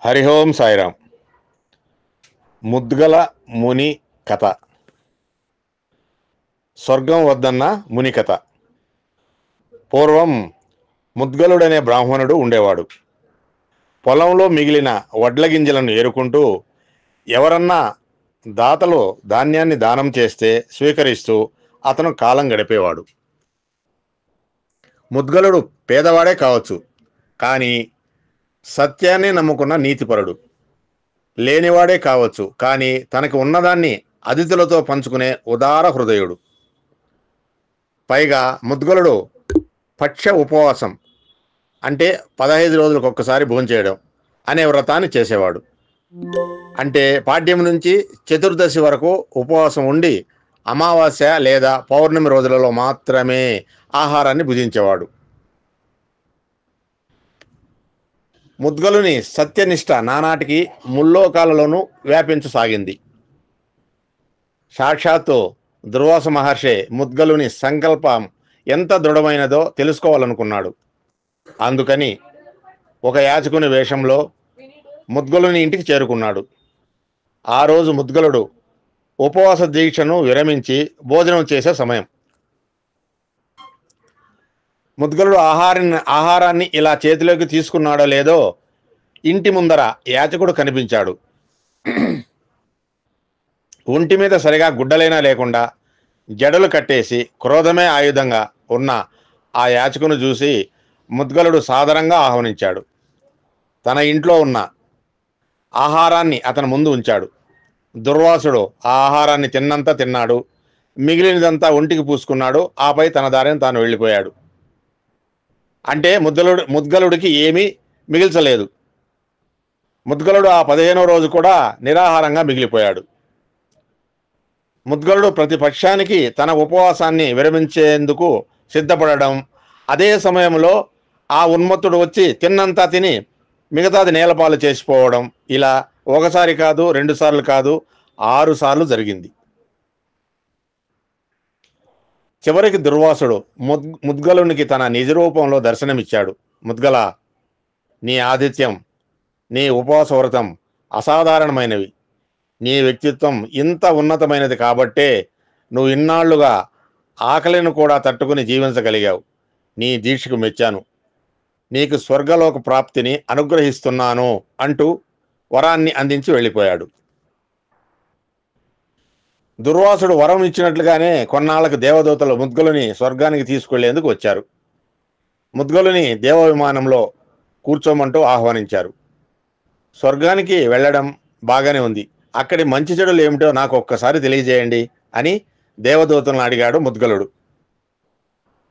హరి ఓం సాయిరాం. ముద్గల ముని కథ. స్వర్గం వద్దన్న ముని కథ. పూర్వం ముద్గలుడనే బ్రాహ్మణుడు ఉండేవాడు. పొలంలో మిగిలిన వడ్ల గింజలను ఏరుకుంటూ ఎవరన్నా దాతలు ధాన్యాన్ని దానం చేస్తే స్వీకరిస్తూ అతను కాలం గడిపేవాడు. ముద్గలుడు పేదవాడే కావచ్చు, కానీ సత్యాన్ని నమ్ముకున్న నీతిపరుడు. లేనివాడే కావచ్చు, కానీ తనకు ఉన్నదాన్ని అతిథులతో పంచుకునే ఉదార హృదయుడు. పైగా ముద్గలుడు పక్ష ఉపవాసం, అంటే 15 రోజులకు ఒక్కసారి భోంచేయడం అనే వ్రతాన్ని చేసేవాడు. అంటే పాడ్యం నుంచి చతుర్దశి వరకు ఉపవాసం ఉండి అమావాస్య లేదా పౌర్ణమి రోజులలో మాత్రమే ఆహారాన్ని భుజించేవాడు. ముద్గలుని సత్యనిష్ట నానాటికి ముల్లోకాలలోనూ వ్యాపించసాగింది. సాక్షాత్తు దుర్వాస మహర్షి ముద్గలుని సంకల్పం ఎంత దృఢమైనదో తెలుసుకోవాలనుకున్నాడు. అందుకని ఒక యాచకుని వేషంలో ముద్గలుని ఇంటికి చేరుకున్నాడు. ఆ రోజు ముద్గలుడు ఉపవాస దీక్షను విరమించి భోజనం చేసే సమయం. ముద్గలుడు ఆహారాన్ని ఇలా చేతిలోకి తీసుకున్నాడో లేదో ఇంటి ముందర యాచకుడు కనిపించాడు. ఒంటి మీద సరిగా గుడ్డలైనా లేకుండా జడలు కట్టేసి క్రోధమే ఆయుధంగా ఉన్న ఆ యాచకును చూసి ముద్గలుడు సాదరంగా ఆహ్వానించాడు. తన ఇంట్లో ఉన్న ఆహారాన్ని అతని ముందు ఉంచాడు. దుర్వాసుడు ఆ ఆహారాన్ని తిన్నంత తిన్నాడు, మిగిలినదంతా ఒంటికి పూసుకున్నాడు. ఆపై తన దారిని తాను వెళ్ళిపోయాడు. అంటే ముద్గలుడికి ఏమీ మిగిల్చలేదు. ముద్గలుడు ఆ 15వ రోజు కూడా నిరాహారంగా మిగిలిపోయాడు. ముద్గలుడు ప్రతి పక్షానికి తన ఉపవాసాన్ని విరమించేందుకు సిద్ధపడడం, అదే సమయంలో ఆ ఉన్మత్తుడు వచ్చి తిన్నంతా తిని మిగతాది నేలపాలు చేసిపోవడం, ఇలా ఒకసారి కాదు, 2 సార్లు కాదు, 6 సార్లు జరిగింది. చివరికి దుర్వాసుడు ముద్గలునికి తన నిజ రూపంలో దర్శనమిచ్చాడు. ముద్గల, నీ ఆతిథ్యం, నీ ఉపవాస వ్రతం అసాధారణమైనవి. నీ వ్యక్తిత్వం ఇంత ఉన్నతమైనది కాబట్టే నువ్వు ఇన్నాళ్లుగా ఆకలిని కూడా తట్టుకుని జీవించగలిగావు. నీ దీక్షకు మెచ్చాను. నీకు స్వర్గలోక ప్రాప్తిని అనుగ్రహిస్తున్నాను అంటూ వరాన్ని అందించి వెళ్ళిపోయాడు. దుర్వాసుడు వరం ఇచ్చినట్లుగానే కొన్నాళ్లకు దేవదూతలు ముద్గలుని స్వర్గానికి తీసుకెళ్లేందుకు వచ్చారు. ముద్గలుని దేవ విమానంలో కూర్చోమంటూ ఆహ్వానించారు. స్వర్గానికి వెళ్ళడం బాగానే ఉంది, అక్కడి మంచి చెడులు ఏమిటో నాకు ఒక్కసారి తెలియజేయండి అని దేవదూతలను అడిగాడు ముద్గలుడు.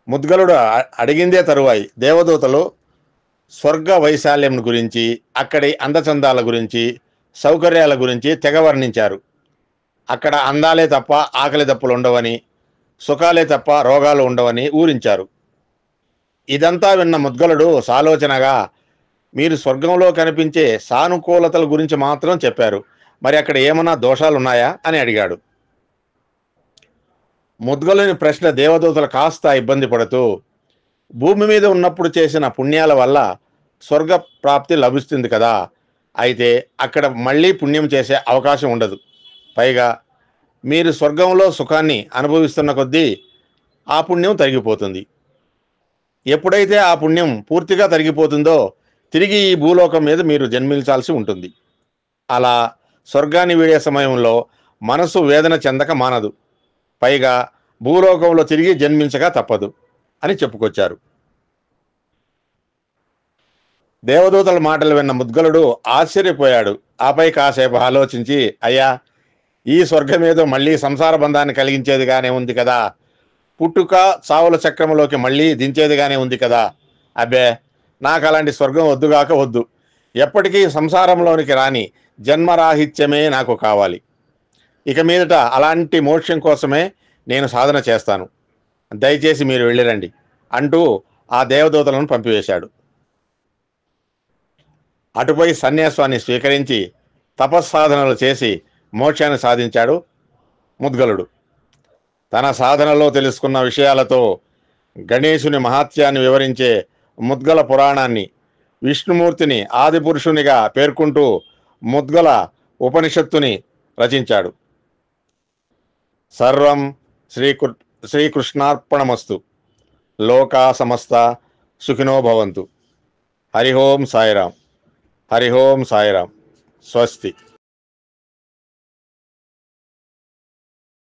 ముద్గలుడు అడిగిందే తరువాయి దేవదూతలు స్వర్గ వైశాల్యం గురించి, అక్కడి అందచందాల గురించి, సౌకర్యాల గురించి తెగ వర్ణించారు. అక్కడ అందాలే తప్ప ఆకలి దప్పులు ఉండవని, సుఖాలే తప్ప రోగాలు ఉండవని ఊరించారు. ఇదంతా విన్న ముద్గలుడు సాలోచనగా, మీరు స్వర్గంలో కనిపించే సానుకూలతల గురించి మాత్రం చెప్పారు, మరి అక్కడ ఏమన్నా దోషాలున్నాయా అని అడిగాడు. ముద్గలుని ప్రశ్న దేవదూతలు కాస్త ఇబ్బంది పడుతూ, భూమి మీద ఉన్నప్పుడు చేసిన పుణ్యాల వల్ల స్వర్గ ప్రాప్తి లభిస్తుంది కదా, అయితే అక్కడ మళ్ళీ పుణ్యం చేసే అవకాశం ఉండదు. పైగా మీరు స్వర్గంలో సుఖాన్ని అనుభవిస్తున్న కొద్దీ ఆ పుణ్యం తరిగిపోతుంది. ఎప్పుడైతే ఆ పుణ్యం పూర్తిగా తరిగిపోతుందో తిరిగి ఈ భూలోకం మీద మీరు జన్మించాల్సి ఉంటుంది. అలా స్వర్గాన్ని వీడే సమయంలో మనసు వేదన చెందక మానదు. పైగా భూలోకంలో తిరిగి జన్మించగా తప్పదు అని చెప్పుకొచ్చారు. దేవదూతల మాటలు విన్న ముద్గలుడు ఆశ్చర్యపోయాడు. ఆపై కాసేపు ఆలోచించి, అయ్యా, ఈ స్వర్గమేదో మళ్ళీ సంసార బంధాన్ని కలిగించేదిగానే ఉంది కదా, పుట్టుక చావుల చక్రంలోకి మళ్ళీ దించేదిగానే ఉంది కదా, అబ్బే, నాకు అలాంటి స్వర్గం వద్దుగాక వద్దు. ఎప్పటికీ సంసారంలోనికి రాని జన్మరాహిత్యమే నాకు కావాలి. ఇక మీదట అలాంటి మోక్షం కోసమే నేను సాధన చేస్తాను. దయచేసి మీరు వెళ్ళిరండి అంటూ ఆ దేవదూతలను పంపివేశాడు. అటుపై సన్యాసాన్ని స్వీకరించి తపస్సాధనలు చేసి మోక్షాన్ని సాధించాడు ముద్గలుడు. తన సాధనలో తెలుసుకున్న విషయాలతో గణేశుని మహాత్యాన్ని వివరించే ముద్గల పురాణాన్ని విష్ణుమూర్తిని ఆదిపురుషునిగా పేర్కొంటూ ముద్గల ఉపనిషత్తుని రచించాడు. సర్వం శ్రీకృష్ణార్పణమస్తు. లోకా సమస్త సుఖినో భవంతు. హరి ఓం సాయిరాం. హరి ఓం సాయిరాం. స్వస్తి.